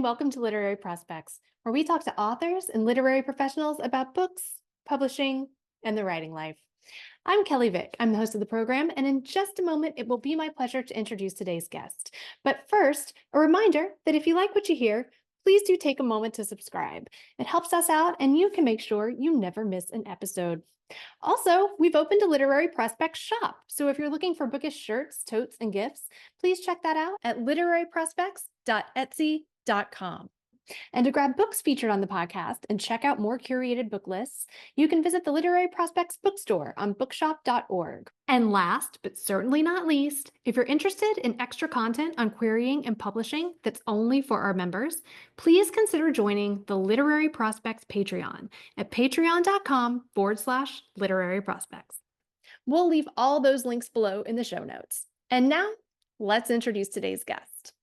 and welcome to Literary Prospects, where we talk to authors and literary professionals about books, publishing, and the writing life. I'm Kelley Vick. I'm the host of the program, and in just a moment, it will be my pleasure to introduce today's guest. But first, a reminder that if you like what you hear, please do take a moment to subscribe. It helps us out, and you can make sure you never miss an episode. Also, we've opened a Literary Prospects shop, so if you're looking for bookish shirts, totes, and gifts, please check that out at literaryprospects.etsy.com. And to grab books featured on the podcast and check out more curated book lists, you can visit the Literary Prospects bookstore on bookshop.org. And last, but certainly not least, if you're interested in extra content on querying and publishing that's only for our members, please consider joining the Literary Prospects Patreon at patreon.com/literary prospects. We'll leave all those links below in the show notes. And now, let's introduce today's guest.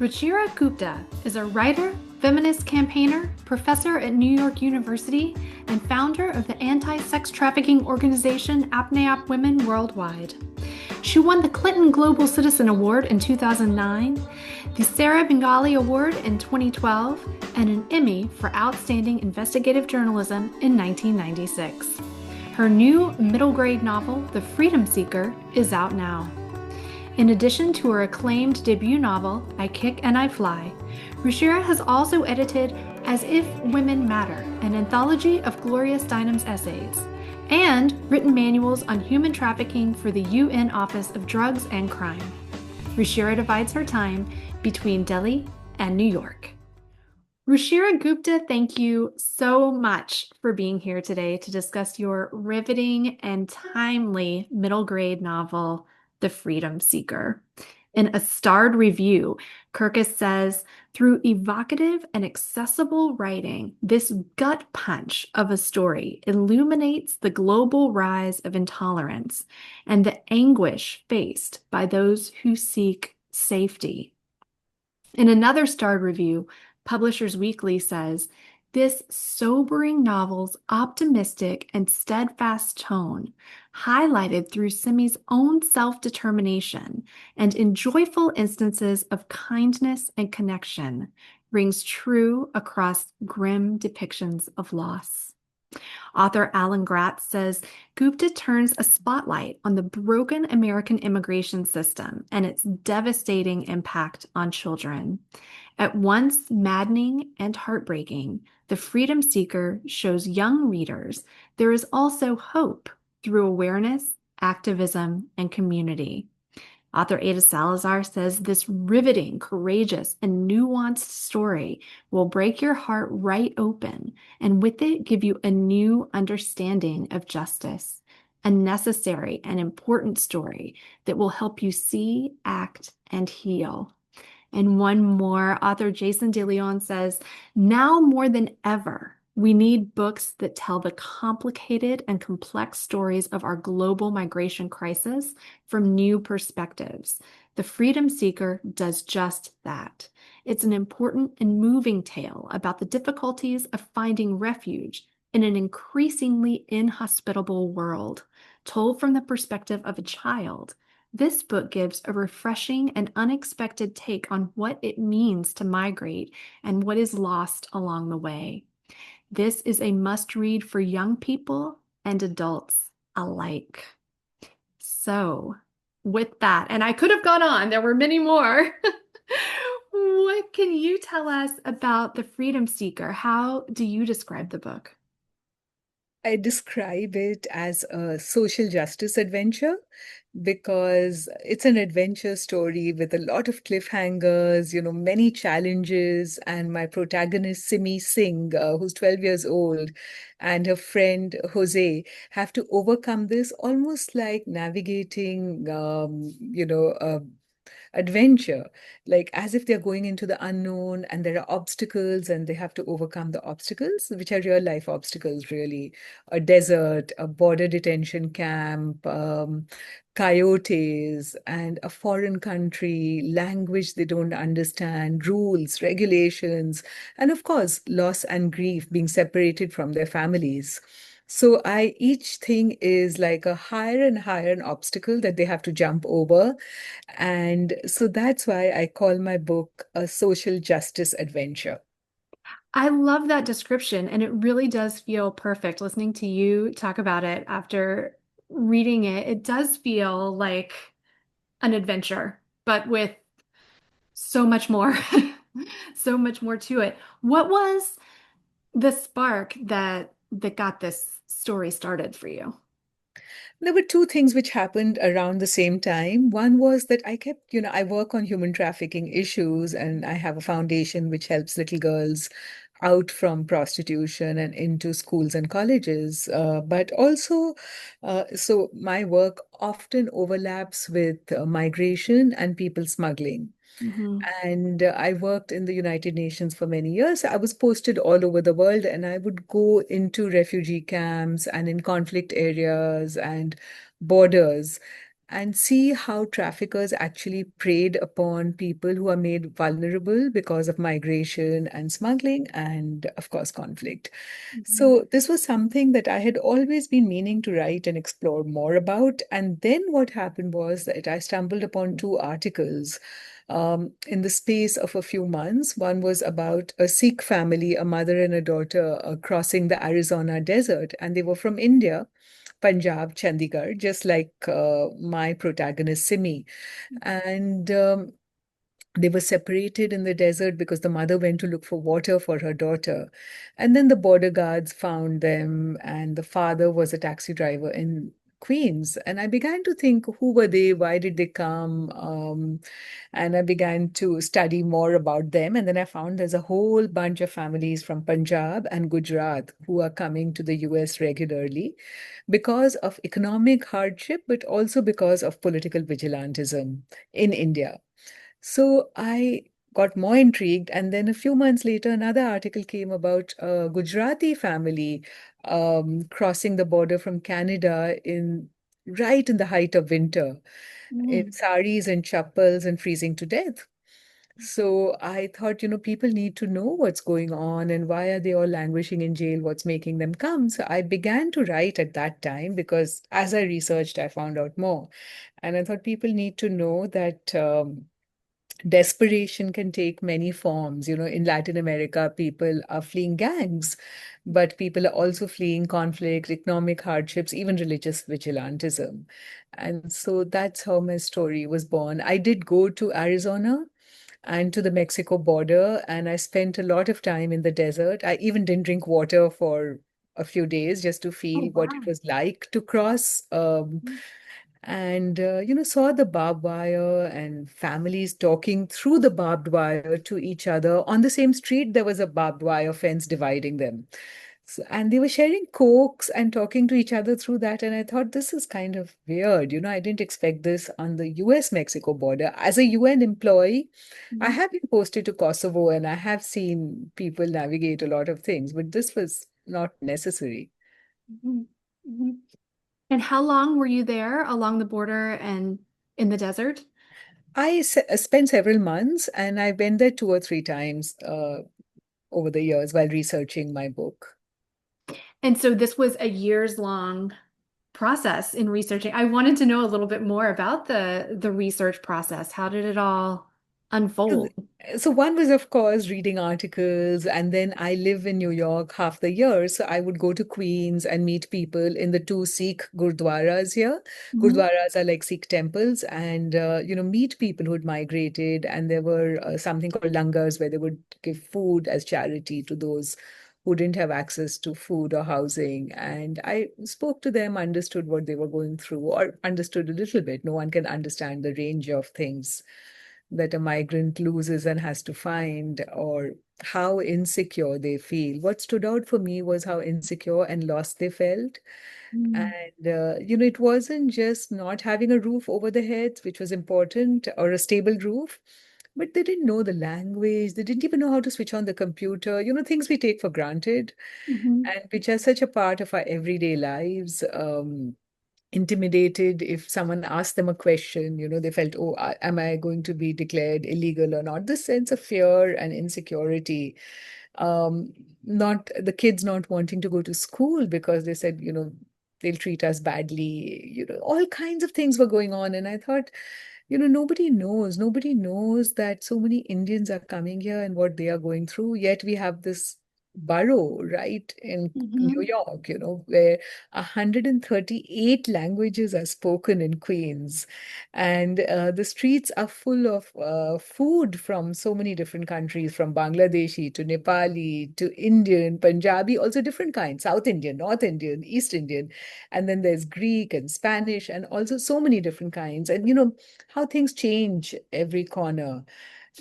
Ruchira Gupta is a writer, feminist campaigner, professor at New York University, and founder of the anti-sex trafficking organization Apneap Women Worldwide. She won the Clinton Global Citizen Award in 2009, the Sarah Bengali Award in 2012, and an Emmy for Outstanding Investigative Journalism in 1996. Her new middle-grade novel, The Freedom Seeker, is out now. In addition to her acclaimed debut novel, I Kick and I Fly, Ruchira has also edited As If Women Matter, an anthology of Gloria Steinem's essays, and written manuals on human trafficking for the UN Office of Drugs and Crime. Ruchira divides her time between Delhi and New York. Ruchira Gupta, thank you so much for being here today to discuss your riveting and timely middle grade novel, The Freedom Seeker. In a starred review, Kirkus says, through evocative and accessible writing, this gut punch of a story illuminates the global rise of intolerance and the anguish faced by those who seek safety. In another starred review, Publishers Weekly says, this sobering novel's optimistic and steadfast tone, highlighted through Simi's own self-determination and in joyful instances of kindness and connection, rings true across grim depictions of loss. Author Alan Gratz says Gupta turns a spotlight on the broken American immigration system and its devastating impact on children. At once maddening and heartbreaking, The Freedom Seeker shows young readers there is also hope through awareness, activism, and community. Author Ada Salazar says this riveting, courageous, and nuanced story will break your heart right open and with it give you a new understanding of justice, a necessary and important story that will help you see, act, and heal. And one more, author Jason DeLeon says, now more than ever, we need books that tell the complicated and complex stories of our global migration crisis from new perspectives. The Freedom Seeker does just that. It's an important and moving tale about the difficulties of finding refuge in an increasingly inhospitable world, told from the perspective of a child. This book gives a refreshing and unexpected take on what it means to migrate and what is lost along the way. This is a must-read for young people and adults alike. So, with that, and I could have gone on, there were many more. What can you tell us about The Freedom Seeker? How do you describe the book? I describe it as a social justice adventure because it's an adventure story with a lot of cliffhangers, many challenges. And my protagonist, Simi Singh, who's 12 years old, and her friend, Jose, have to overcome this almost like navigating, a adventure, like as if they're going into the unknown and there are obstacles and they have to overcome the obstacles, which are real life obstacles, really. A desert, a border detention camp, coyotes, and a foreign country, language they don't understand, rules, regulations, and of course, loss and grief, being separated from their families. So I each thing is like a higher and higher an obstacle that they have to jump over. And so that's why I call my book a social justice adventure. I love that description, and it really does feel perfect listening to you talk about it after reading it. It does feel like an adventure, but with so much more, so much more to it. What was the spark that got this story started for you? There were two things which happened around the same time. One was that I kept, I work on human trafficking issues and I have a foundation which helps little girls out from prostitution and into schools and colleges. But also, so my work often overlaps with migration and people smuggling. Hmm. And I worked in the United Nations for many years. I was posted all over the world, and I would go into refugee camps and in conflict areas and borders and see how traffickers actually preyed upon people who are made vulnerable because of migration and smuggling and, of course, conflict. Hmm. So, this was something that I had always been meaning to write and explore more about. And then what happened was that I stumbled upon two articles in the space of a few months. One was about a Sikh family, a mother and a daughter, crossing the Arizona desert, and they were from India. Punjab, Chandigarh, just like my protagonist Simi. And they were separated in the desert because the mother went to look for water for her daughter. And then the border guards found them, and the father was a taxi driver in Queens. And I began to think, who were they? Why did they come? And I began to study more about them. And then I found there's a whole bunch of families from Punjab and Gujarat who are coming to the US regularly because of economic hardship, but also because of political vigilantism in India. So I got more intrigued. And then a few months later, another article came about a Gujarati family crossing the border from Canada in right in the height of winter in Mm. saris and chappals and freezing to death. So I thought, people need to know what's going on and why are they all languishing in jail? What's making them come? So I began to write at that time because as I researched, I found out more. And I thought people need to know that desperation can take many forms. In Latin America, people are fleeing gangs, but people are also fleeing conflict, economic hardships, even religious vigilantism. And so that's how my story was born. I did go to Arizona and to the Mexico border, and I spent a lot of time in the desert. I even didn't drink water for a few days just to Oh, feel what it wow. was like to cross. And saw the barbed wire and families talking through the barbed wire to each other. On the same street, there was a barbed wire fence dividing them. And they were sharing cokes and talking to each other through that. And I thought this is kind of weird. I didn't expect this on the US-Mexico border. As a UN employee, I Mhm. have been posted to Kosovo and I have seen people navigate a lot of things, but this was not necessary. Mhm. Mhm. And how long were you there along the border and in the desert? I spent several months and I went there two or three times over the years while researching my book. And so this was a years long process in researching. I wanted to know a little bit more about the research process. How did it all So unfold? so one was, of course, reading articles, and then I live in New York half the year. So I would go to Queens and meet people in the two Sikh gurdwaras here. Mhm. Gurdwaras are like Sikh temples, and meet people who'd migrated. And there were something called langars where they would give food as charity to those who didn't have access to food or housing. And I spoke to them, understood what they were going through, or understood a little bit. No one can understand the range of things that a migrant loses and has to find, or how insecure they feel. What stood out for me was how insecure and lost they felt. Mm. And, it wasn't just not having a roof over their heads, which was important, or a stable roof, but they didn't know the language. They didn't even know how to switch on the computer, things we take for granted Mhm. and which are such a part of our everyday lives. Intimidated if someone asked them a question, they felt, oh, am I going to be declared illegal or not? This sense of fear and insecurity Um, not the kids not wanting to go to school because they said, they'll treat us badly. All kinds of things were going on. And I thought, nobody knows that so many Indians are coming here and what they are going through. Yet we have this borough right in New Mm-hmm. York, where 138 languages are spoken in Queens. And the streets are full of food from so many different countries, from Bangladeshi to Nepali to Indian, Punjabi, also different kinds, South Indian, North Indian, East Indian. And then there's Greek and Spanish and also so many different kinds. And how things change every corner.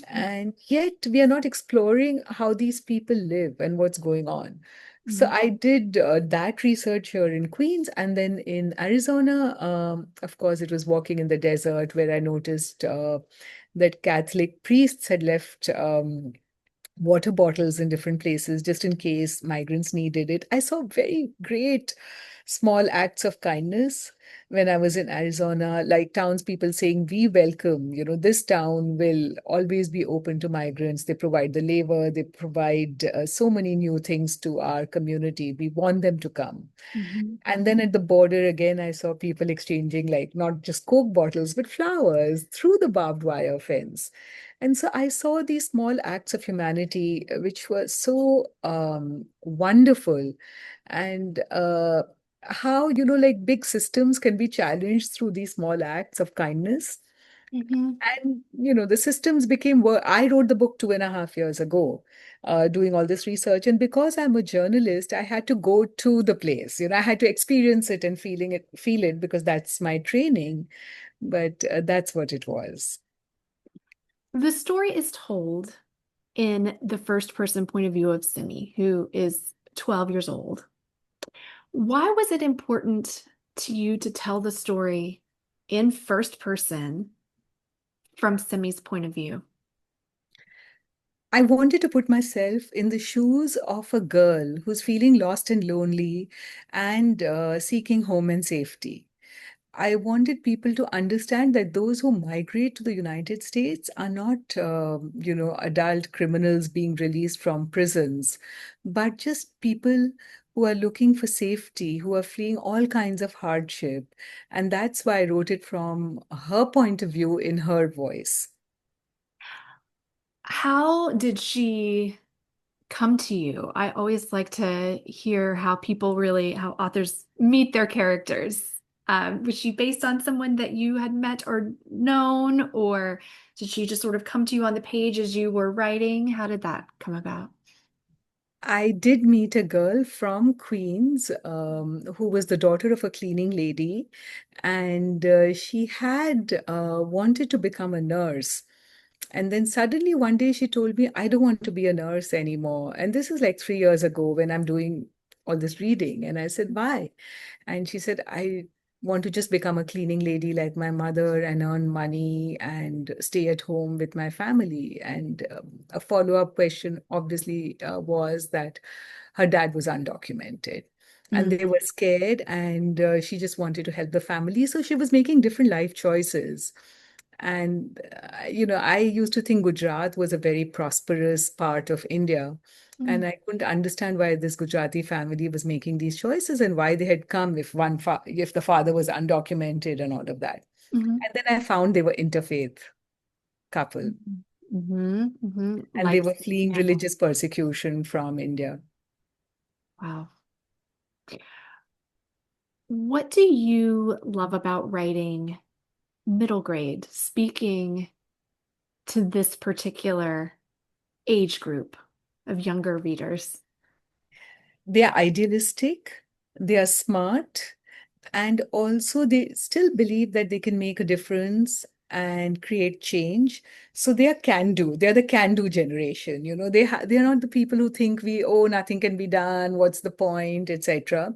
And yet we are not exploring how these people live and what's going on. So Mm-hmm. I did that research here in Queens. And then in Arizona, of course, it was walking in the desert where I noticed that Catholic priests had left water bottles in different places just in case migrants needed it. I saw very great small acts of kindness when I was in Arizona, like townspeople saying, "We welcome, this town will always be open to migrants. They provide the labor, they provide so many new things to our community. We want them to come." Mm-hmm. And then at the border again, I saw people exchanging like not just Coke bottles, but flowers through the barbed wire fence. And so I saw these small acts of humanity, which were so wonderful. And how, like big systems can be challenged through these small acts of kindness. Mm-hmm. And, the systems became work. I wrote the book 2.5 years ago, doing all this research. And because I'm a journalist, I had to go to the place. I had to experience it and feel it because that's my training. But that's what it was. The story is told in the first person point of view of Simi, who is 12 years old. Why was it important to you to tell the story in first person from Simi's point of view? I wanted to put myself in the shoes of a girl who's feeling lost and lonely and seeking home and safety. I wanted people to understand that those who migrate to the United States are not, adult criminals being released from prisons, but just people who are looking for safety, who are fleeing all kinds of hardship. And that's why I wrote it from her point of view in her voice. How did she come to you? I always like to hear how people really, how authors meet their characters. Was she based on someone that you had met or known, or did she just sort of come to you on the page as you were writing? How did that come about? I did meet a girl from Queens who was the daughter of a cleaning lady, and she had wanted to become a nurse. And then suddenly one day she told me, "I don't want to be a nurse anymore." And this is like 3 years ago when I'm doing all this reading. And I said, "Why?" And she said, "I want to just become a cleaning lady like my mother and earn money and stay at home with my family." And a follow-up question obviously was that her dad was undocumented. And Mm, they were scared, and she just wanted to help the family. So she was making different life choices. And, I used to think Gujarat was a very prosperous part of India. mm, And I couldn't understand why this Gujarati family was making these choices and why they had come if the father was undocumented and all of that. mhm, And then I found they were interfaith couple mhm, mhm, mhm. and they Like were Simi fleeing Campbell. religious persecution from India. Wow. What do you love about writing middle grade, speaking to this particular age group of younger readers? They are idealistic, they are smart, and also they still believe that they can make a difference and create change. So they are can do, they're the can do generation. They're not the people who think nothing can be done, what's the point, etc.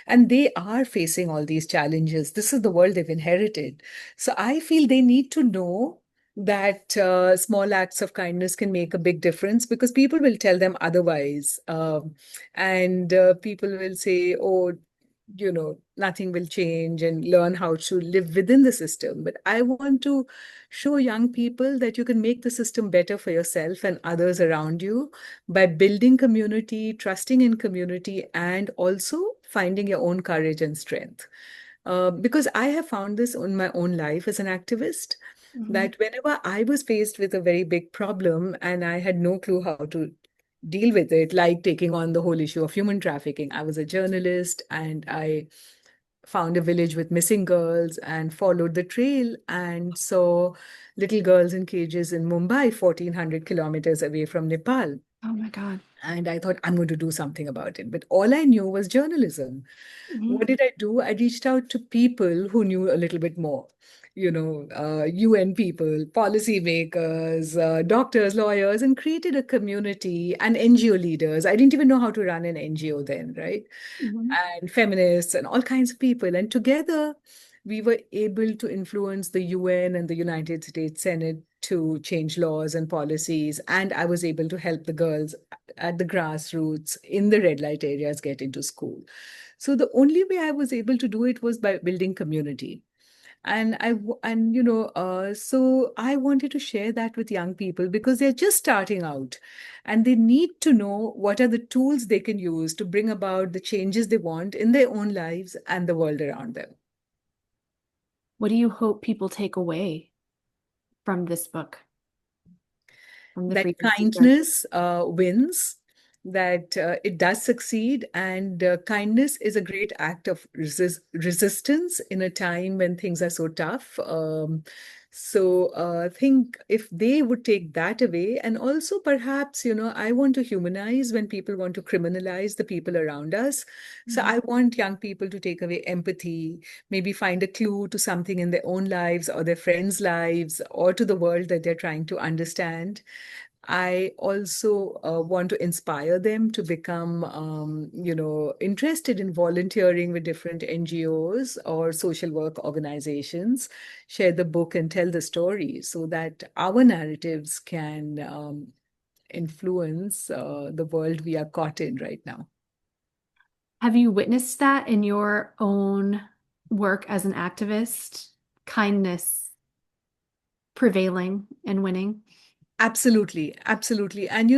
And they are facing all these challenges. This is the world they've inherited. So I feel they need to know that small acts of kindness can make a big difference because people will tell them otherwise. And people will say, "Oh, nothing will change and learn how to live within the system. But I want to show young people that you can make the system better for yourself and others around you by building community, trusting in community, and also finding your own courage and strength. Because I have found this in my own life as an activist, Mhm. that whenever I was faced with a very big problem and I had no clue how to deal with it, like taking on the whole issue of human trafficking. I was a journalist and I found a village with missing girls and followed the trail and saw little girls in cages in Mumbai, 1400 kilometers away from Nepal. Oh my God. And I thought, I'm going to do something about it. But all I knew was journalism. Mhm. What did I do? I reached out to people who knew a little bit more. UN people, policymakers, doctors, lawyers, and created a community and NGO leaders. I didn't even know how to run an NGO then, right? Mhm. And feminists and all kinds of people. And together, we were able to influence the UN and the United States Senate to change laws and policies. And I was able to help the girls at the grassroots in the red light areas get into school. So the only way I was able to do it was by building community. So I wanted to share that with young people because they're just starting out and they need to know what are the tools they can use to bring about the changes they want in their own lives and the world around them. What do you hope people take away from this book, from The That Freedom Seeker? kindness wins, that it does succeed, and kindness is a great act of resistance in a time when things are so tough. I think if they would take that away, and also perhaps, I want to humanize when people want to criminalize the people around us. So Mhm. I want young people to take away empathy, maybe find a clue to something in their own lives or their friends' lives or to the world that they're trying to understand. I also want to inspire them to become, interested in volunteering with different NGOs or social work organizations, share the book and tell the story so that our narratives can influence the world we are caught in right now. Have you witnessed that in your own work as an activist? Kindness prevailing and winning? Absolutely, absolutely. And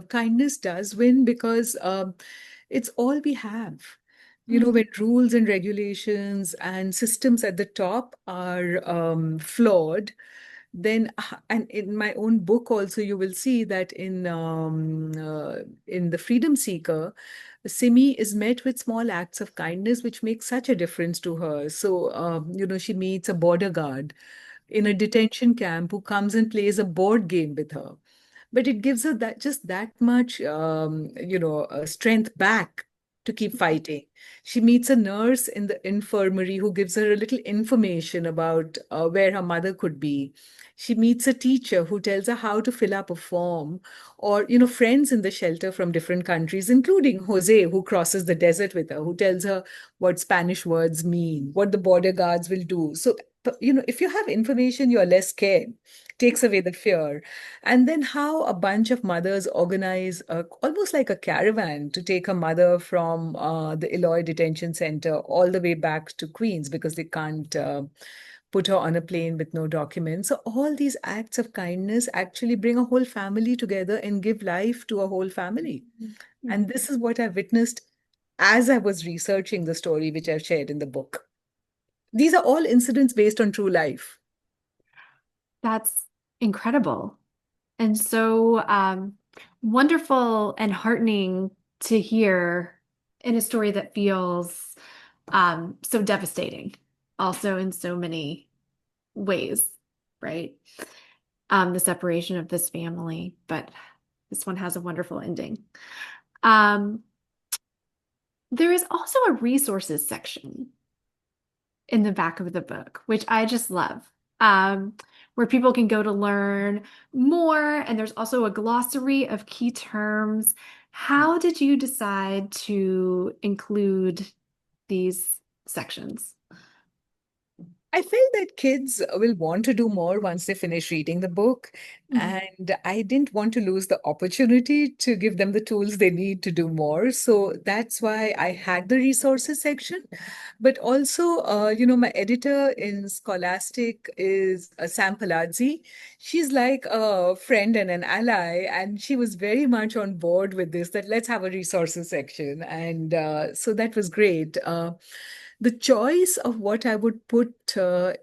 kindness does win because it's all we have. Mhm. When rules and regulations and systems at the top are flawed, then, and in my own book also, you will see that in The Freedom Seeker, Simi is met with small acts of kindness, which make such a difference to her. So, she meets a border guard in a detention camp who comes and plays a board game with her. But it gives her that much, strength back to keep fighting. She meets a nurse in the infirmary who gives her a little information about where her mother could be. She meets a teacher who tells her how to fill up a form, or friends in the shelter from different countries, including Jose, who crosses the desert with her, who tells her what Spanish words mean, what the border guards will do. So, if you have information, you're less scared, takes away the fear. And then how a bunch of mothers organize almost like a caravan to take a mother from the Eloy detention center all the way back to Queens because they can't put her on a plane with no documents. So all these acts of kindness actually bring a whole family together and give life to a whole family. And Mhm. this is what I witnessed as I was researching the story, which I've shared in the book. These are all incidents based on true life. That's incredible. And so wonderful and heartening to hear in a story that feels so devastating, also in so many ways, right? The separation of this family, but this one has a wonderful ending. Um, there is also a resources section in the back of the book, which I just love, where people can go to learn more. And there's also a glossary of key terms. How did you decide to include these sections? I felt that kids will want to do more once they finish reading the book. Mhm. And I didn't want to lose the opportunity to give them the tools they need to do more. So that's why I had the resources section. But also, my editor in Scholastic is Sam Palazzi. She's like a friend and an ally. And she was very much on board with this, that let's have a resources section. And so that was great. The choice of what I would put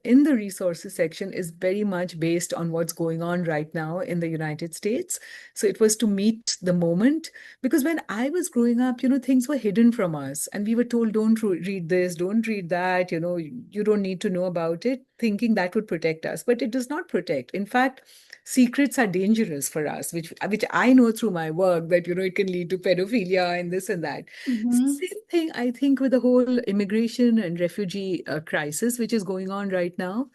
in the resources section is very much based on what's going on right now in the United States. So it was to meet the moment. Because when I was growing up, things were hidden from us. And we were told, don't read this, don't read that, you don't need to know about it, thinking that would protect us. But it does not protect. In fact, secrets are dangerous for us, which I know through my work that, it can lead to pedophilia and this and that. Mhm. Same thing, I think, with the whole immigration and refugee crisis, which is going on right now.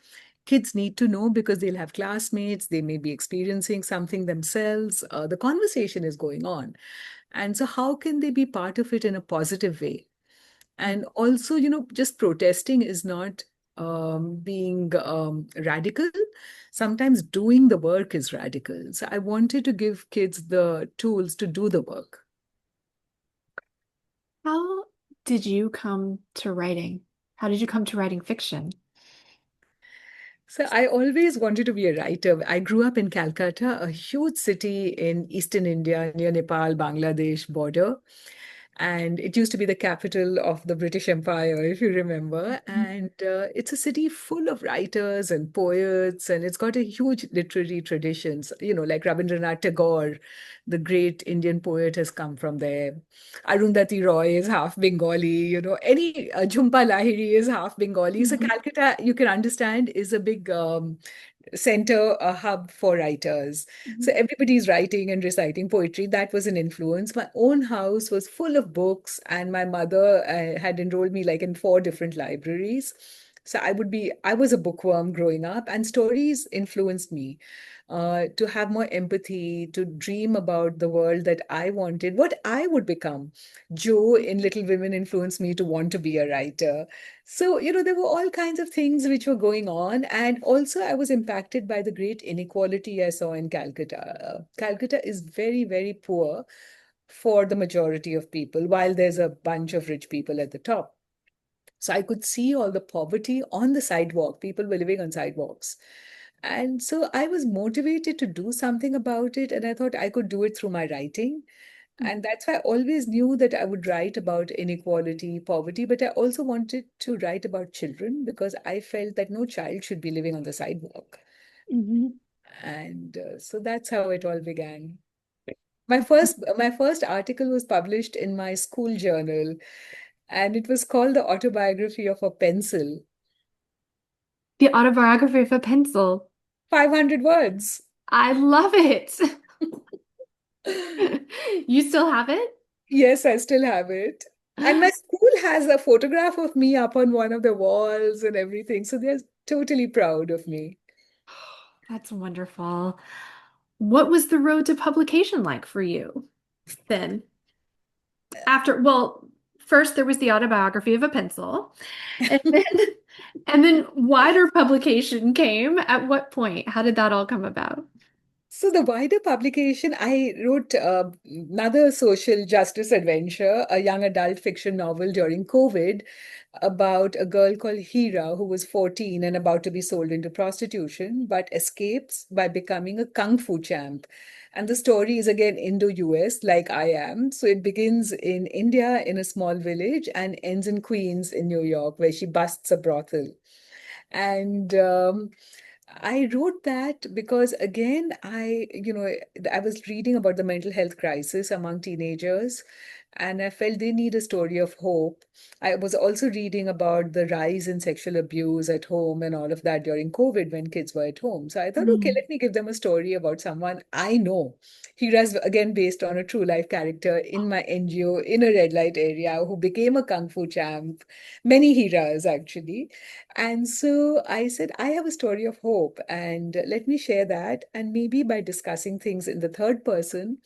Kids need to know because they'll have classmates, they may be experiencing something themselves. The conversation is going on. And so, how can they be part of it in a positive way? And also, just protesting is not being radical. Sometimes doing the work is radical. So, I wanted to give kids the tools to do the work. How did you come to writing? How did you come to writing fiction? So I always wanted to be a writer. I grew up in Calcutta, a huge city in eastern India near Nepal, Bangladesh border. And it used to be the capital of the British Empire, if you remember. And it's a city full of writers and poets, and it's got a huge literary traditions. Like Rabindranath Tagore, the great Indian poet, has come from there. Arundhati Roy is half Bengali. Any Jhumpa Lahiri is half Bengali. So Mhm. Calcutta, you can understand, is a big center, a hub for writers. So Mhm. everybody's writing and reciting poetry. That was an influence. My own house was full of books, and my mother had enrolled me like in 4 different libraries. So I was a bookworm growing up, and stories influenced me to have more empathy, to dream about the world that I wanted, what I would become. Joe in Little Women influenced me to want to be a writer. So, there were all kinds of things which were going on. And also, I was impacted by the great inequality I saw in Calcutta. Calcutta is very, very poor for the majority of people, while there's a bunch of rich people at the top. So I could see all the poverty on the sidewalk. People were living on sidewalks. And so I was motivated to do something about it. And I thought I could do it through my writing. And that's why I always knew that I would write about inequality, poverty, but I also wanted to write about children because I felt that no child should be living on the sidewalk. Mhm. And so that's how it all began. My first article was published in my school journal, and it was called The Autobiography of a Pencil. The autobiography of a pencil. 500 words. I love it. You still have it? Yes, I still have it. And my school has a photograph of me up on one of the walls and everything. So they're totally proud of me. That's wonderful. What was the road to publication like for you then? First there was the autobiography of a pencil, and then and then wider publication came. At what point? How did that all come about? So the wider publication, I wrote another social justice adventure, a young adult fiction novel during COVID about a girl called Hira who was 14 and about to be sold into prostitution, but escapes by becoming a kung fu champ. And the story is again Indo-US, like I am. So it begins in India in a small village and ends in Queens in New York, where she busts a brothel. And I wrote that because, again, I was reading about the mental health crisis among teenagers, and I felt they need a story of hope. I was also reading about the rise in sexual abuse at home and all of that during COVID when kids were at home. So I thought, okay, Mm. let me give them a story about someone I know. Hira's again based on a true life character in my NGO in a red light area who became a kung fu champ. Many Hiras, actually. And so I said, I have a story of hope, and let me share that. And maybe by discussing things in the third person,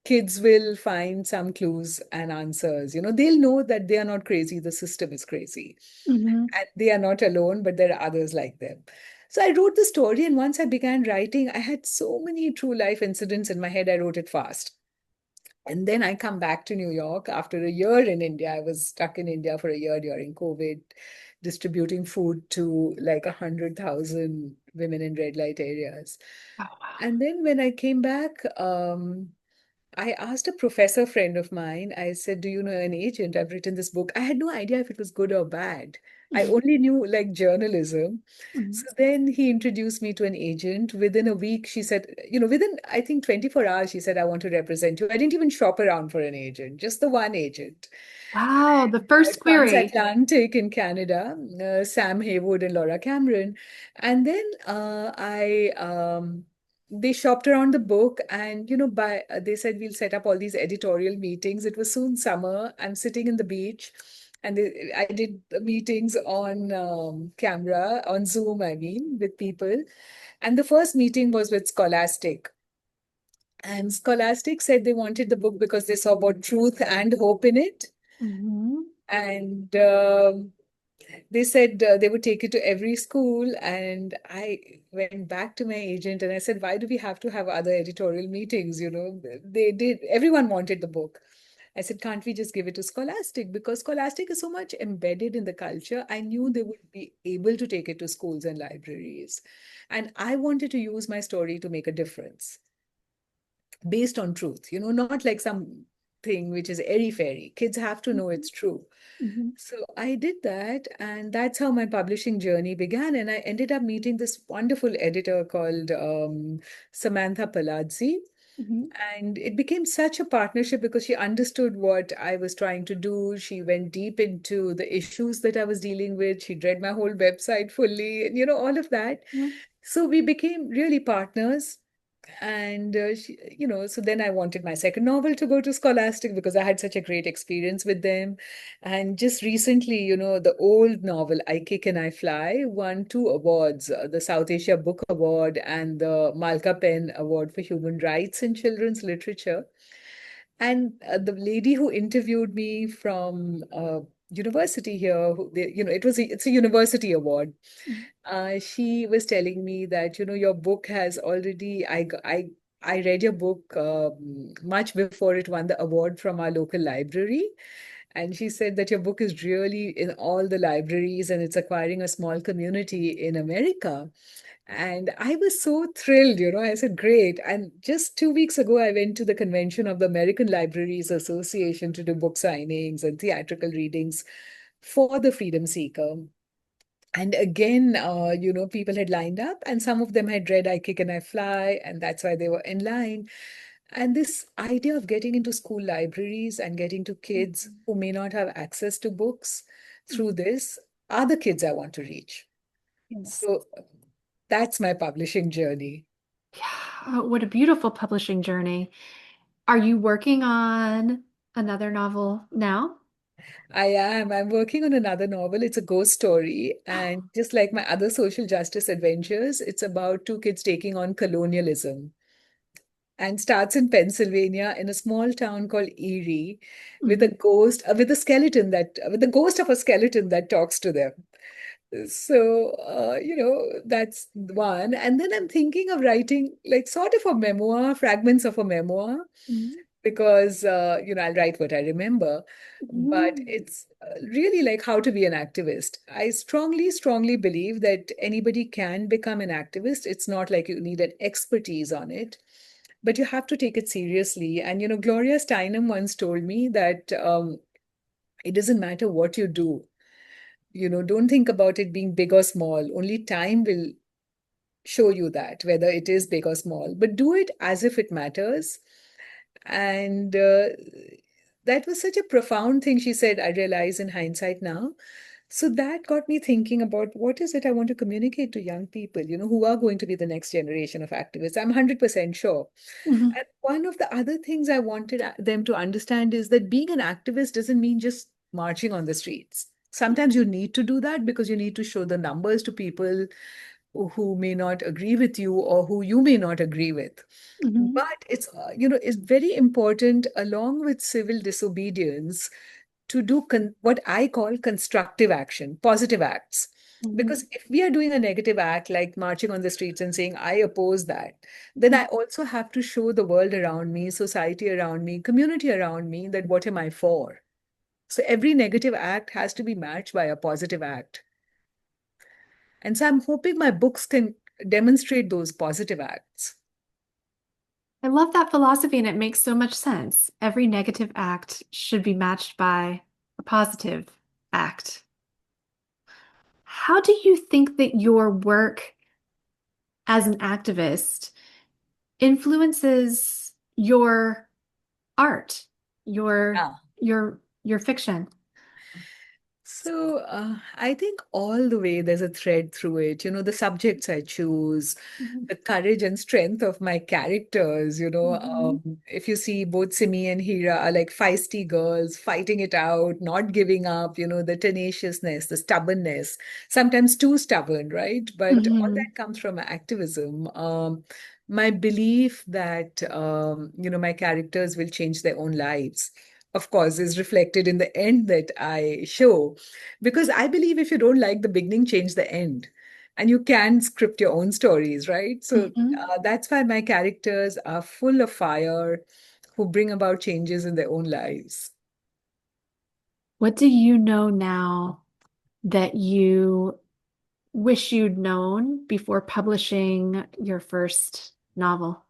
kids will find some clues and answers. They'll know that they are not crazy, the system is crazy. Mhm. And they are not alone, but there are others like them. So I wrote the story, and once I began writing, I had so many true life incidents in my head, I wrote it fast. And then I come back to New York after a year in India. I was stuck in India for a year during COVID, distributing food to like 100,000 women in red light areas. Oh, wow. And then when I came back, I asked a professor friend of mine, I said, "Do you know an agent? I've written this book." I had no idea if it was good or bad. I Mhm. only knew like journalism. Mhm. So then he introduced me to an agent. Within a week, she said, within I think 24 hours, she said, "I want to represent you." I didn't even shop around for an agent, just the one agent. Wow, the first query. Transatlantic in Canada, Sam Haywood and Laura Cameron. And then they shopped around the book, and they said we'll set up all these editorial meetings. It was soon summer. I'm sitting in the beach, and I did the meetings on camera, on Zoom, I mean, with people. And the first meeting was with Scholastic. And Scholastic said they wanted the book because they saw both truth and hope in it. Mhm. And they said they would take it to every school. And I went back to my agent and I said, "Why do we have to have other editorial meetings?" They did, everyone wanted the book. I said, "Can't we just give it to Scholastic?" Because Scholastic is so much embedded in the culture. I knew they would be able to take it to schools and libraries. And I wanted to use my story to make a difference based on truth, not like some thing which is airy fairy. Kids have to know it's true. Mhm. So I did that, and that's how my publishing journey began. And I ended up meeting this wonderful editor called Samantha Palazzi. Mhm. And it became such a partnership because she understood what I was trying to do. She went deep into the issues that I was dealing with. She read my whole website fully, and all of that. Mhm. So we became really partners. And so then I wanted my second novel to go to Scholastic because I had such a great experience with them. And just recently, the old novel I Kick and I Fly won two awards, the South Asia Book Award and the Malka Pen Award for Human Rights in Children's Literature. And the lady who interviewed me from university here, it's a university award. She was telling me that, your book has already, I read your book much before it won the award from our local library. And she said that your book is really in all the libraries and it's acquiring a small community in America. And I was so thrilled, I said, great. And just 2 weeks ago, I went to the convention of the American Libraries Association to do book signings and theatrical readings for the Freedom Seeker. And again, people had lined up, and some of them had read I Kick and I Fly, and that's why they were in line. And this idea of getting into school libraries and getting to kids Mhm. who may not have access to books through Mhm. this are the kids I want to reach. Yes. So that's my publishing journey. Yeah. Oh, what a beautiful publishing journey. Are you working on another novel now? I am. I'm working on another novel. It's a ghost story. And just like my other social justice adventures, it's about two kids taking on colonialism and starts in Pennsylvania in a small town called Erie with a Mhm. ghost, with the ghost of a skeleton that talks to them. So, that's one. And then I'm thinking of writing like sort of a memoir, fragments of a memoir, Mhm. because, I'll write what I remember. But Mhm. it's really like how to be an activist. I strongly, strongly believe that anybody can become an activist. It's not like you need an expertise on it, but you have to take it seriously. And, Gloria Steinem once told me that it doesn't matter what you do. Don't think about it being big or small. Only time will show you that, whether it is big or small, but do it as if it matters. And that was such a profound thing she said, I realize in hindsight now. So that got me thinking about what is it I want to communicate to young people, who are going to be the next generation of activists. I'm 100% sure. Mhm. And one of the other things I wanted them to understand is that being an activist doesn't mean just marching on the streets. Sometimes you need to do that because you need to show the numbers to people, who may not agree with you or who you may not agree with. Mhm. But it's, it's very important along with civil disobedience to do what I call constructive action, positive acts. Because Mhm. if we are doing a negative act, like marching on the streets and saying, I oppose that, then I also have to show the world around me, society around me, community around me, that what am I for? So every negative act has to be matched by a positive act. And so I'm hoping my books can demonstrate those positive acts. I love that philosophy, and it makes so much sense. Every negative act should be matched by a positive act. How do you think that your work as an activist influences your art, your Yeah. your fiction? So I think all the way there's a thread through it. The subjects I choose, Mhm. the courage and strength of my characters. Mhm. If you see, both Simi and Hira are like feisty girls fighting it out, not giving up, the tenaciousness, the stubbornness, sometimes too stubborn, right? But all Mhm. that comes from activism. My belief that, my characters will change their own lives, of course, is reflected in the end that I show. Because I believe if you don't like the beginning, change the end. And you can script your own stories, right? So Mhm. that's why my characters are full of fire, who bring about changes in their own lives. What do you know now that you wish you'd known before publishing your first novel?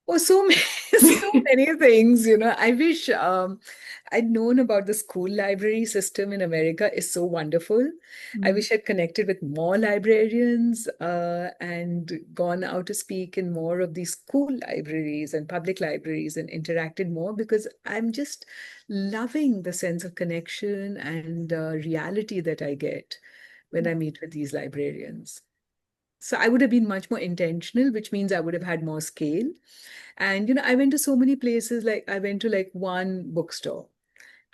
Oh, so many, so many things, I wish I'd known about the school library system in America is so wonderful. I Mm. wish I'd connected with more librarians and gone out to speak in more of these school libraries and public libraries and interacted more, because I'm just loving the sense of connection and reality that I get when I meet with these librarians. So I would have been much more intentional, which means I would have had more scale. And, I went to so many places, like I went to like one bookstore.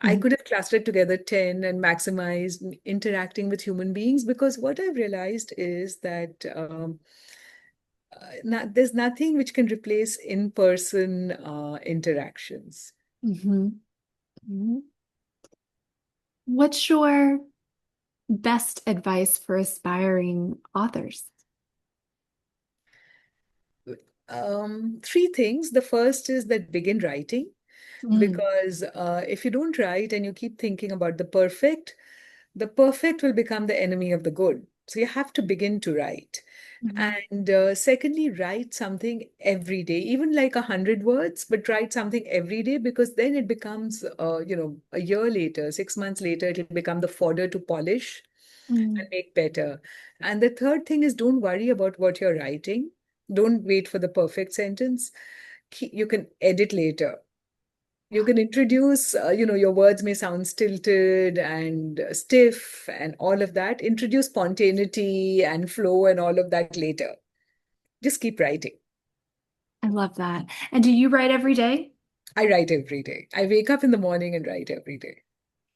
I Mhm. could have clustered together 10 and maximized interacting with human beings, because what I've realized is that there's nothing which can replace in-person interactions. Mhm. Mhm. What's your best advice for aspiring authors? Three things. The first is that begin writing, Mm. because if you don't write and you keep thinking about the perfect will become the enemy of the good. So you have to begin to write. Mhm. And secondly, write something every day, even like 100 words, but write something every day, because then it becomes, a year later, 6 months later, it'll become the fodder to polish and Mm. make better. And the third thing is, don't worry about what you're writing. Don't wait for the perfect sentence. You can edit later. You can introduce, your words may sound stilted and stiff and all of that. Introduce spontaneity and flow and all of that later. Just keep writing. I love that. And do you write every day? I write every day. I wake up in the morning and write every day.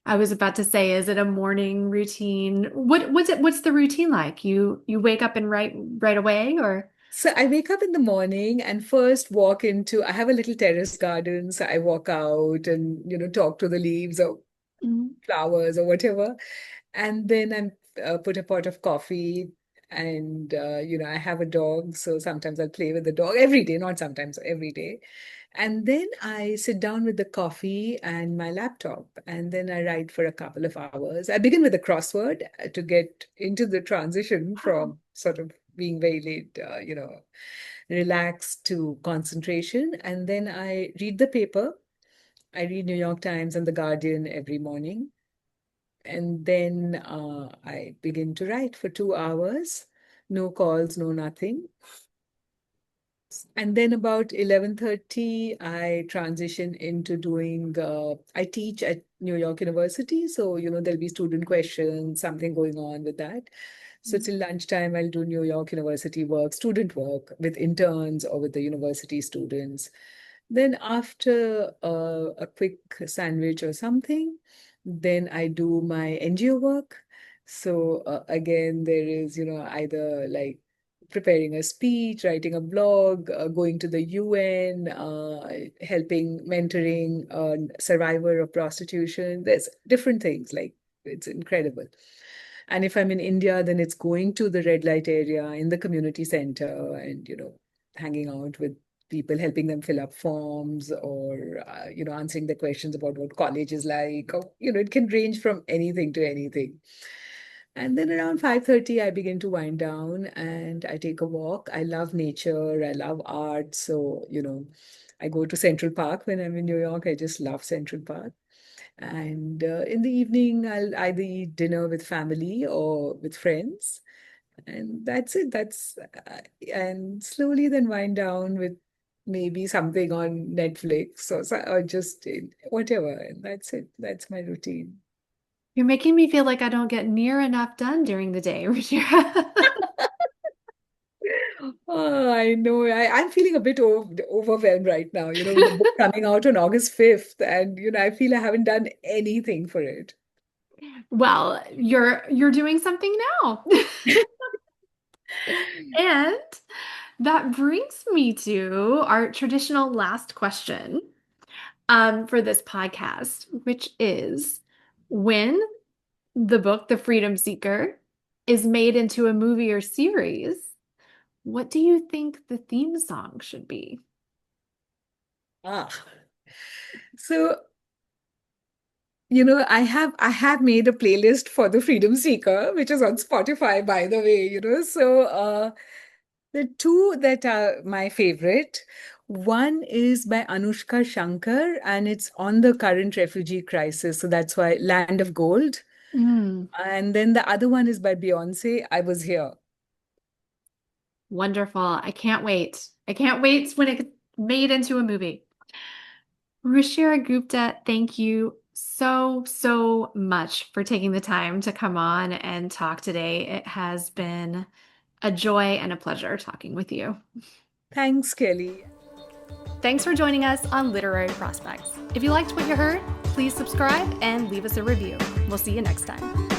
I was about to say, is it a morning routine? What's the routine like? You wake up and write right away or? So I wake up in the morning and first I have a little terrace garden. So I walk out and, talk to the leaves or Mm. flowers or whatever. And then I put a pot of coffee, and I have a dog, so sometimes I'll play with the dog every day, not sometimes, every day. And then I sit down with the coffee and my laptop, and then I write for a couple of hours. I begin with a crossword to get into the transition Wow. from sort of being very late, relaxed to concentration. And then I read the paper. I read New York Times and The Guardian every morning. And then I begin to write for 2 hours. No calls, no nothing. And then about 11:30, I transition into I teach at New York University. So, there'll be student questions, something going on with that. So till lunchtime, I'll do New York University work, student work with interns or with the university students. Then after a quick sandwich or something, then I do my NGO work. So again, there is, either like preparing a speech, writing a blog, going to the UN, helping, mentoring a survivor of prostitution. There's different things, like it's incredible. And if I'm in India, then it's going to the red light area in the community center and, hanging out with people, helping them fill up forms or, answering the questions about what college is like. Or, it can range from anything to anything. And then around 5:30, I begin to wind down and I take a walk. I love nature. I love art. So, I go to Central Park when I'm in New York. I just love Central Park. And in the evening, I'll either eat dinner with family or with friends. And that's it. And slowly then wind down with maybe something on Netflix or just whatever. And that's it. That's my routine. You're making me feel like I don't get near enough done during the day, Ruchira. Oh, I know. I'm feeling a bit overwhelmed right now, with the book coming out on August 5th. And, I feel I haven't done anything for it. Well, you're doing something now. And that brings me to our traditional last question for this podcast, which is when the book, The Freedom Seeker, is made into a movie or series, what do you think the theme song should be? Ah, so I have made a playlist for the Freedom Seeker, which is on Spotify, by the way, So the two that are my favorite, one is by Anushka Shankar, and it's on the current refugee crisis. So that's why Land of Gold. Mm, And then the other one is by Beyonce, I Was Here. wonderful. I can't wait. I can't wait when it's made into a movie. Ruchira Gupta, thank you so, so much for taking the time to come on and talk today. It has been a joy and a pleasure talking with you. Thanks, Kelly. Thanks for joining us on Literary Prospects. If you liked what you heard, please subscribe and leave us a review. We'll see you next time.